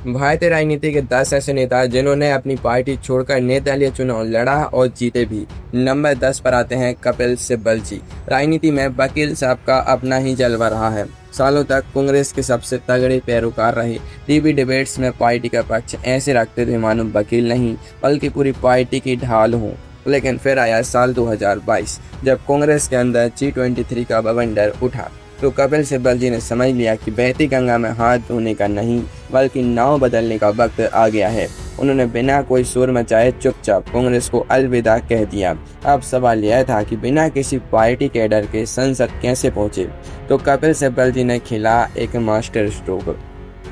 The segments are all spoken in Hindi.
भारतीय राजनीति के 10 ऐसे नेता जिन्होंने अपनी पार्टी छोड़कर निर्दलीय चुनाव लड़ा और जीते भी। नंबर 10 पर आते हैं कपिल सिब्बल जी। राजनीति में वकील साहब का अपना ही जलवा रहा है। सालों तक कांग्रेस के सबसे तगड़े पैरोकार रहे। टीवी डिबेट्स में पार्टी का पक्ष ऐसे रखते थे मानो वकील नहीं बल्कि पूरी पार्टी की ढाल हो। लेकिन फिर आया साल 2022 जब कांग्रेस के अंदर G23 का बवंडर उठा तो कपिल सिब्बल जी ने समझ लिया कि बहती गंगा में हाथ धोने का नहीं बल्कि नाव बदलने का वक्त आ गया है। उन्होंने बिना कोई शोर मचाए चुपचाप कांग्रेस को अलविदा कह दिया। अब सवाल यह था कि बिना किसी पार्टी कैडर के संसद कैसे पहुंचे, तो कपिल सिब्बल जी ने खेला एक मास्टर स्ट्रोक।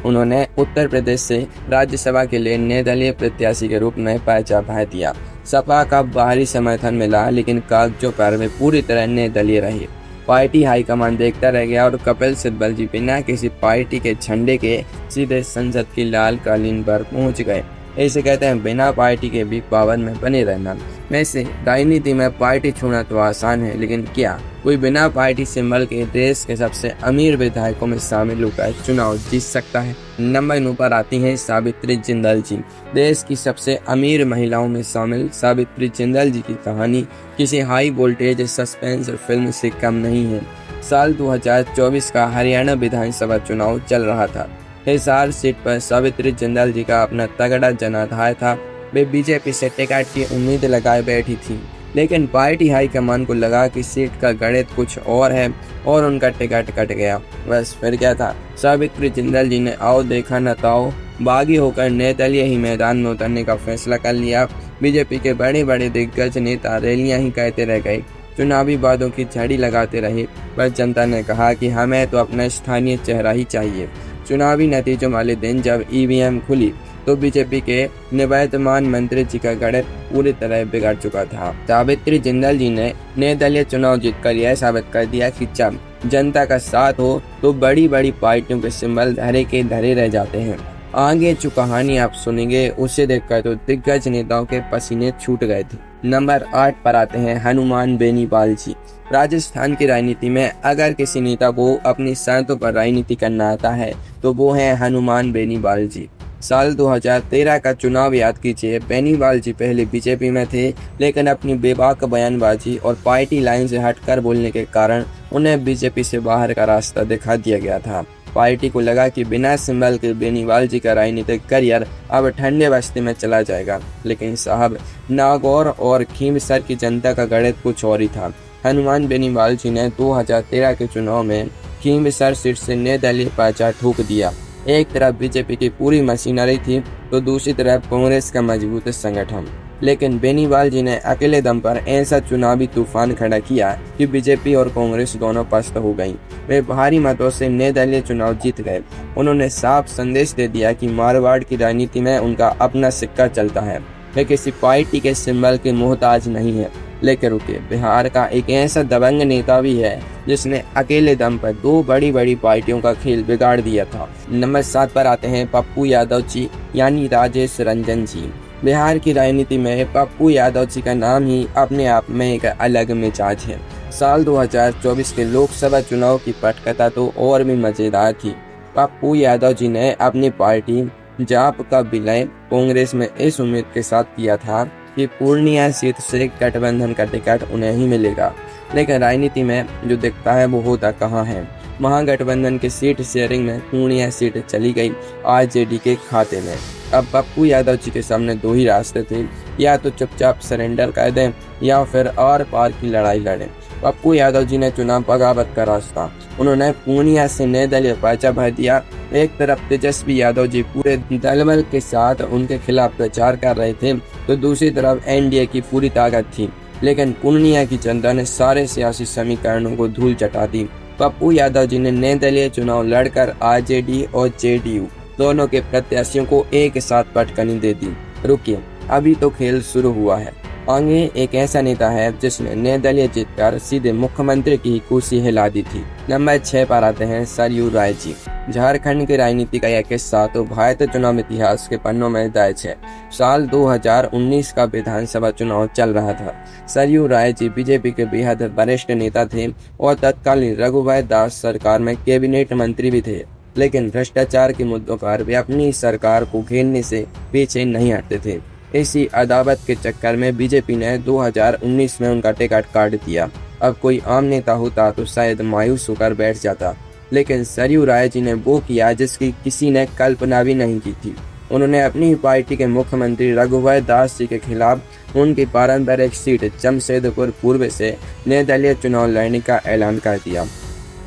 उन्होंने उत्तर प्रदेश से राज्यसभा के लिए निर्दलीय प्रत्याशी के रूप में पर्चा भर दिया। सपा का बाहरी समर्थन मिला लेकिन कागजों पर वे पूरी तरह निर्दलीय रहे। पार्टी हाईकमान देखता रह गया और कपिल सिब्बल जी बिना किसी पार्टी के झंडे के सीधे संसद की लाल कालीन पर पहुंच गए। ऐसे कहते हैं बिना पार्टी के भी पावर में बने रहना। वैसे राजनीति में पार्टी छोड़ना तो आसान है, लेकिन क्या कोई बिना पार्टी सिंबल के देश के सबसे अमीर विधायकों में शामिल होकर चुनाव जीत सकता है? नंबर 9 पर आती हैं सावित्री जिंदल जी। देश की सबसे अमीर महिलाओं में शामिल सावित्री जिंदल जी की कहानी किसी हाई वोल्टेज सस्पेंस फिल्म से कम नहीं है। साल 2024 का हरियाणा विधानसभा चुनाव चल रहा था। हिसार सीट पर सावित्री जिंदल जी का अपना तगड़ा जनाधार था। वे बीजेपी से टिकट की उम्मीद लगाए बैठी थी, लेकिन पार्टी हाईकमान को लगा कि सीट का गणित कुछ और है और उनका टिकट कट गया। बस फिर क्या था, सावित्री जिंदल जी ने आओ देखा न ताओ बागी होकर निर्दलीय ही मैदान में उतरने का फैसला कर लिया। बीजेपी के बड़े बड़े दिग्गज नेता रैलियां ही कहते रह गए, चुनावी वादों की झड़ी लगाते रहे, बस जनता ने कहा कि हमें तो अपना स्थानीय चेहरा ही चाहिए। चुनावी नतीजों वाले दिन जब ईवीएम खुली तो बीजेपी के निवर्तमान मंत्री जी का गणित पूरी तरह बिगड़ चुका था। सावित्री जिंदल जी ने निर्दलीय चुनाव जीतकर यह साबित कर दिया कि जब जनता का साथ हो तो बड़ी बड़ी पार्टियों के सिंबल धरे के धरे रह जाते हैं। आगे जो कहानी आप सुनेंगे उसे देखकर तो दिग्गज नेताओं के पसीने छूट गए थे। नंबर 8 पर आते हैं हनुमान बेनीवाल जी। राजस्थान की राजनीति में अगर किसी नेता को अपनी शर्तों पर राजनीति करना आता है तो वो है हनुमान बेनीवाल जी। साल 2013 का चुनाव याद कीजिए। बेनीवाल जी पहले बीजेपी में थे, लेकिन अपनी बेबाक बयानबाजी और पार्टी लाइन से हटकर बोलने के कारण उन्हें बीजेपी से बाहर का रास्ता दिखा दिया गया था। पार्टी को लगा कि बिना सिंबल के बेनीवाल जी का राजनीतिक करियर अब ठंडे बस्ती में चला जाएगा, लेकिन साहब नागौर और खीमसर की जनता का गणित कुछ और ही था। हनुमान बेनीवाल जी ने 2013 के चुनाव में खीमसर सीट से निर्दलीय पर्चा ठोक दिया। एक तरफ बीजेपी की पूरी मशीनरी थी तो दूसरी तरफ कांग्रेस का मजबूत संगठन, लेकिन बेनीवाल जी ने अकेले दम पर ऐसा चुनावी तूफान खड़ा किया कि बीजेपी और कांग्रेस दोनों पस्त हो गईं। वे भारी मतों से निर्दलीय चुनाव जीत गए। उन्होंने साफ संदेश दे दिया कि मारवाड़ की राजनीति में उनका अपना सिक्का चलता है, वे किसी पार्टी के सिंबल के मोहताज नहीं है। लेकर रुके, बिहार का एक ऐसा दबंग नेता भी है जिसने अकेले दम पर 2 बड़ी बड़ी पार्टियों का खेल बिगाड़ दिया था। नंबर 7 पर आते हैं पप्पू यादव जी यानी राजेश रंजन जी। बिहार की राजनीति में पप्पू यादव जी का नाम ही अपने आप में एक अलग मिजाज है। साल 2024 के लोकसभा चुनाव की पटकथा तो और भी मजेदार थी। पप्पू यादव जी ने अपनी पार्टी जाप का विलय कांग्रेस में इस उम्मीद के साथ किया था कि पूर्णिया सीट से गठबंधन का टिकट उन्हें ही मिलेगा, लेकिन राजनीति में जो दिखता है वो होता कहाँ है। महागठबंधन के सीट शेयरिंग में पूर्णिया सीट चली गई आरजेडी के खाते में। अब पप्पू यादव जी के सामने 2 ही रास्ते थे, या तो चुपचाप सरेंडर कर दें या फिर आर पार की लड़ाई लड़ें। पप्पू यादव जी ने चुना बगावत का रास्ता। उन्होंने पूर्णिया से निर्दलीय पर्चा भर दिया। एक तरफ तेजस्वी यादव जी पूरे दलबल के साथ उनके खिलाफ प्रचार कर रहे थे, तो दूसरी तरफ एनडीए की पूरी ताकत थी। लेकिन पूर्णिया की जनता ने सारे सियासी समीकरणों को धूल चटा दी। पप्पू यादव जी ने निर्दलीय चुनाव लड़कर आरजेडी और जेडीयू दोनों के प्रत्याशियों को एक साथ पटकनी दे दी। रुकिए, अभी तो खेल शुरू हुआ है। आगे एक ऐसा नेता है जिसने निर्दलीय जीतकर सीधे मुख्यमंत्री की कुर्सी हिला दी थी। नंबर 6 पर आते हैं सरयू राय जी। झारखंड की राजनीति का यह किस्सा तो भारतीय चुनाव इतिहास के पन्नों में दर्ज है। साल 2019 का विधानसभा चुनाव चल रहा था। सरयू राय जी बीजेपी के बेहद वरिष्ठ नेता थे और तत्कालीन रघुवर दास सरकार में कैबिनेट मंत्री भी थे। लेकिन भ्रष्टाचार के मुद्दों पर वे अपनी सरकार को घेरने से पीछे नहीं हटते थे। इसी अदावत के चक्कर में बीजेपी ने 2019 में उनका टिकट काट दिया। अब कोई आम नेता होता तो शायद मायूस होकर बैठ जाता, लेकिन सरयू राय जी ने वो किया जिसकी किसी ने कल्पना भी नहीं की थी। उन्होंने अपनी पार्टी के मुख्यमंत्री रघुवर दास जी के खिलाफ उनकी पारंपरिक सीट जमशेदपुर पूर्व से निर्दलीय चुनाव लड़ने का ऐलान कर दिया।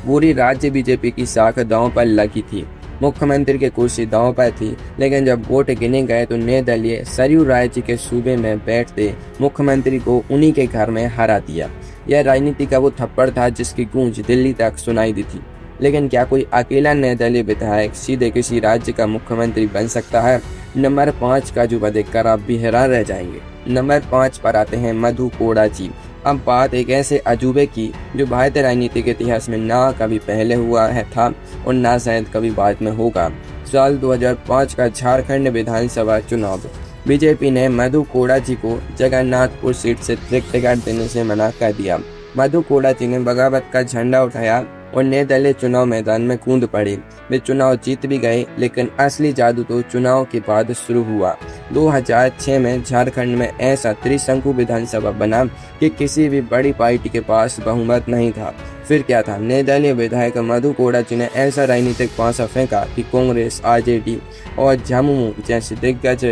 पूरी राज्य बीजेपी की साख दांव पर लगी थी। मुख्यमंत्री की कुर्सी दांव पर थी, लेकिन जब वोट गिने गए तो निर्दलीय सरयू राय जी के सूबे में बैठते मुख्यमंत्री को उन्हीं के घर में हरा दिया। यह राजनीति का वो थप्पड़ था जिसकी गूंज दिल्ली तक सुनाई दी थी। लेकिन क्या कोई अकेला निर्दलीय विधायक सीधे किसी राज्य का मुख्यमंत्री बन सकता है? नंबर 5 का अजूबा देखकर आप भी हैरान रह जाएंगे। नंबर 5 पर आते हैं मधु कोड़ा जी। अब बात एक ऐसे अजूबे की जो भारतीय राजनीति के इतिहास में ना कभी पहले हुआ है था और ना शायद कभी बाद में होगा। साल 2005 का झारखंड विधानसभा चुनाव। बीजेपी ने मधु कोड़ा जी को जगन्नाथपुर सीट से टिकट देने से मना कर दिया। मधु कोड़ा जी ने बगावत का झंडा उठाया और निर्दलीय चुनाव मैदान में कूद पड़े। वे चुनाव जीत भी गए, लेकिन असली जादू तो चुनाव के बाद शुरू हुआ। 2006 में झारखंड में ऐसा त्रिशंकु विधानसभा बना कि किसी भी बड़ी पार्टी के पास बहुमत नहीं था। फिर क्या था? निर्दलीय विधायक मधु कोड़ा जी ने ऐसा राजनीतिक पासा फेंका कि कांग्रेस, आरजेडी और झामुमो जैसी दिग्गज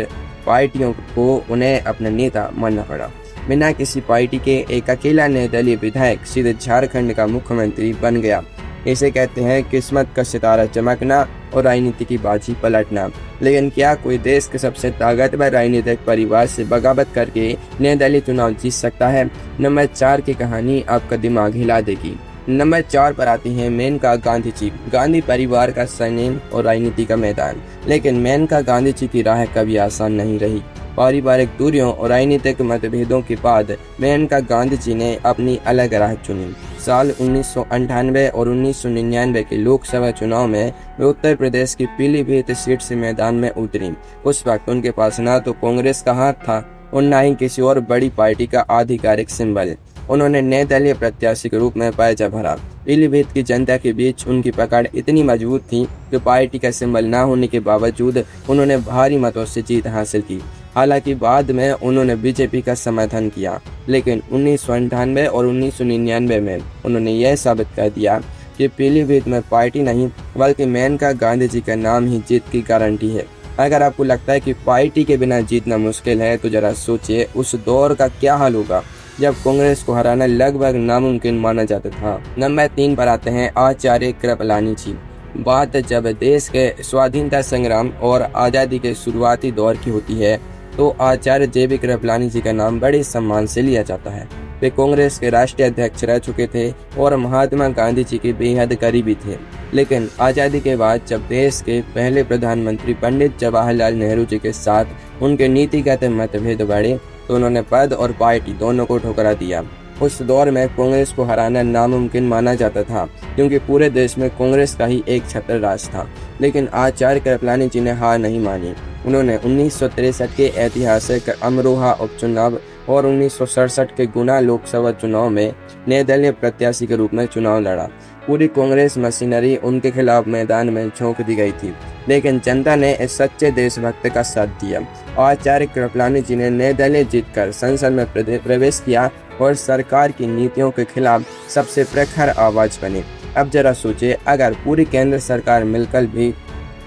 पार्टियों को उन्हें अपना नेता मानना पड़ा। बिना किसी पार्टी के एक अकेला निर्दलीय विधायक सीधे झारखंड का मुख्यमंत्री बन गया। इसे कहते हैं किस्मत का सितारा चमकना और राजनीति की बाजी पलटना। लेकिन क्या कोई देश के सबसे ताकतवर राजनीतिक परिवार से बगावत करके निर्दलीय चुनाव जीत सकता है? नंबर 4 की कहानी आपका दिमाग हिला देगी। नंबर 4 पर आती हैं मेनका गांधी जी। गांधी परिवार का सरनेम और राजनीति का मैदान। लेकिन मेनका गांधी जी की राह कभी आसान नहीं रही। पारिवारिक दूरियों और राजनीतिक मतभेदों के बाद मेनका गांधी जी ने अपनी अलग राह चुनी। साल 1998 और 1999 के लोकसभा चुनाव में वे उत्तर प्रदेश की पीलीभीत सीट से मैदान में उतरी। उस वक्त उनके पास ना तो कांग्रेस का हाथ था और न ही किसी और बड़ी पार्टी का आधिकारिक सिंबल। उन्होंने निर्दलीय प्रत्याशी के रूप में पर्चा भरा। पीलीभीत की जनता के बीच उनकी पकड़ इतनी मजबूत थी कि पार्टी का सिंबल न होने के बावजूद उन्होंने भारी मतों से जीत हासिल की। हालांकि बाद में उन्होंने बीजेपी का समर्थन किया, लेकिन 1998 और 1999 में उन्होंने यह साबित कर दिया कि पीलीभीत में पार्टी नहीं बल्कि मेनका गांधी जी का नाम ही जीत की गारंटी है। अगर आपको लगता है कि पार्टी के बिना जीतना मुश्किल है तो जरा सोचिए उस दौर का क्या हाल होगा जब कांग्रेस को हराना लगभग नामुमकिन माना जाता था। नंबर 3 पर आते हैं आचार्य कृपलानी जी। बात जब देश के स्वाधीनता संग्राम और आज़ादी के शुरुआती दौर की होती है तो आचार्य JB कृपलानी जी का नाम बड़े सम्मान से लिया जाता है। वे कांग्रेस के राष्ट्रीय अध्यक्ष रह चुके थे और महात्मा गांधी जी के बेहद करीबी थे। लेकिन आज़ादी के बाद जब देश के पहले प्रधानमंत्री पंडित जवाहरलाल नेहरू जी के साथ उनके नीतिगत मतभेद बढ़े तो उन्होंने पद और पार्टी दोनों को ठुकरा दिया। उस दौर में कांग्रेस को हराना नामुमकिन माना जाता था क्योंकि पूरे देश में कांग्रेस का ही एक छत्र राज था। लेकिन आचार्य कृपलानी जी ने हार नहीं मानी। उन्होंने 1963 के ऐतिहासिक अमरोहा उपचुनाव और 1967 के गुना लोकसभा चुनाव में निर्दलीय प्रत्याशी के रूप में चुनाव लड़ा। पूरी कांग्रेस मशीनरी उनके खिलाफ मैदान में झोंक दी गई थी, लेकिन जनता ने इस सच्चे देशभक्त का साथ दिया। आचार्य कृपलानी जी ने निर्दलीय जीतकर संसद में प्रवेश किया और सरकार की नीतियों के खिलाफ सबसे प्रखर आवाज बने। अब जरा सोचिए, अगर पूरी केंद्र सरकार मिलकर भी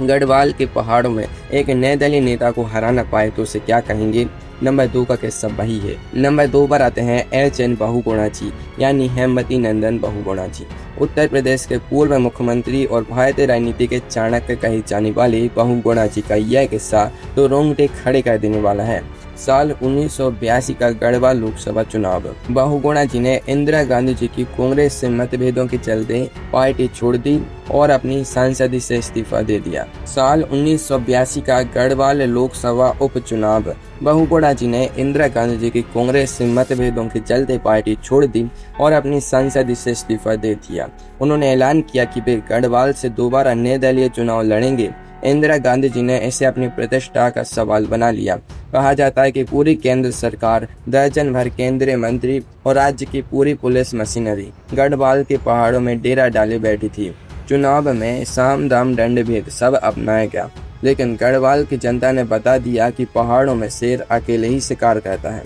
गढ़वाल के पहाड़ों में एक निर्दलीय नेता को हराना पाए तो उसे क्या कहेंगे? नंबर 2 का किस्सा वही है। नंबर 2 पर आते हैं एच.एन. बहुगुणा जी यानी हेमवती नंदन बहुगुणा जी। उत्तर प्रदेश के पूर्व मुख्यमंत्री और भारतीय राजनीति के चाणक्य कही जाने वाले बहुगुणा जी का यह किस्सा तो रोंगटे खड़े कर देने वाला है। साल 1982 का गढ़वाल लोकसभा चुनाव। बहुगुणा जी ने इंदिरा गांधी जी की कांग्रेस से मतभेदों के चलते पार्टी छोड़ दी और अपनी सांसदी से इस्तीफा दे दिया। साल 1982 का गढ़वाल लोकसभा उपचुनाव। बहुगुणा जी ने इंदिरा गांधी जी की कांग्रेस से मतभेदों के चलते पार्टी छोड़ दी और अपनी सांसदी से इस्तीफा दे दिया। उन्होंने ऐलान किया कि वे गढ़वाल से दोबारा निर्दलीय चुनाव लड़ेंगे। इंदिरा गांधी जी ने इसे अपनी प्रतिष्ठा का सवाल बना लिया। कहा जाता है कि पूरी केंद्र सरकार, दर्जन भर केंद्रीय मंत्री और राज्य की पूरी पुलिस मशीनरी गढ़वाल के पहाड़ों में डेरा डाले बैठी थी। चुनाव में साम दाम दंड भेद सब अपनाया गया, लेकिन गढ़वाल की जनता ने बता दिया कि पहाड़ों में शेर अकेले ही शिकार करता है।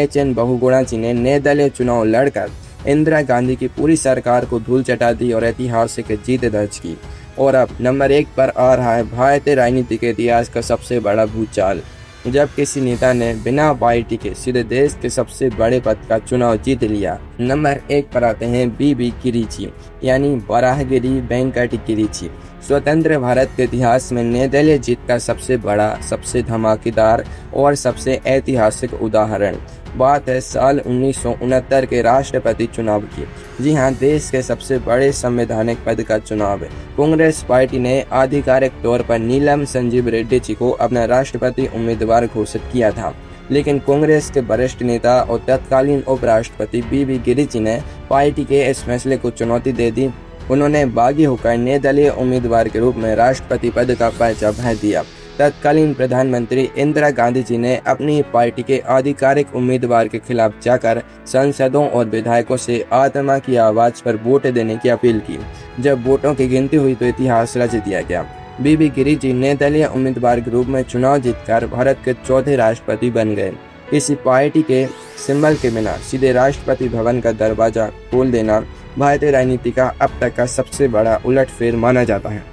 HN बहुगुणा जी ने निर्दलीय चुनाव लड़कर इंदिरा गांधी की पूरी सरकार को धूल चटा दी और ऐतिहासिक जीत दर्ज की। और अब नंबर 1 पर आ रहा है भारतीय राजनीति के इतिहास का सबसे बड़ा भूचाल, जब किसी नेता ने बिना पार्टी के सीधे देश के सबसे बड़े पद का चुनाव जीत लिया। नंबर 1 पर आते हैं BB गिरी जी, यानी वराहगिरी वेंकट गिरी जी। स्वतंत्र भारत के इतिहास में निर्दलीय जीत का सबसे बड़ा, सबसे धमाकेदार और सबसे ऐतिहासिक उदाहरण। बात है साल 1969 के राष्ट्रपति चुनाव की। जी हाँ, देश के सबसे बड़े संवैधानिक पद का चुनाव है। कांग्रेस पार्टी ने आधिकारिक तौर पर नीलम संजीव रेड्डी जी को अपना राष्ट्रपति उम्मीदवार घोषित किया था, लेकिन कांग्रेस के वरिष्ठ नेता और तत्कालीन उपराष्ट्रपति BB गिरी जी ने पार्टी के इस फैसले को चुनौती दे दी। उन्होंने बागी होकर निर्दलीय उम्मीदवार के रूप में राष्ट्रपति पद का पर्चा भर दिया। तत्कालीन प्रधानमंत्री इंदिरा गांधी जी ने अपनी पार्टी के आधिकारिक उम्मीदवार के खिलाफ जाकर सांसदों और विधायकों से आत्मा की आवाज पर वोट देने की अपील की। जब वोटों की गिनती हुई तो इतिहास रच दिया गया। BB गिरी जी निर्दलीय उम्मीदवार के रूप में चुनाव जीतकर भारत के चौथे राष्ट्रपति बन गए। किसी पार्टी के सिंबल के बिना सीधे राष्ट्रपति भवन का दरवाजा खोल देना भारतीय राजनीति का अब तक का सबसे बड़ा उलटफेर माना जाता है।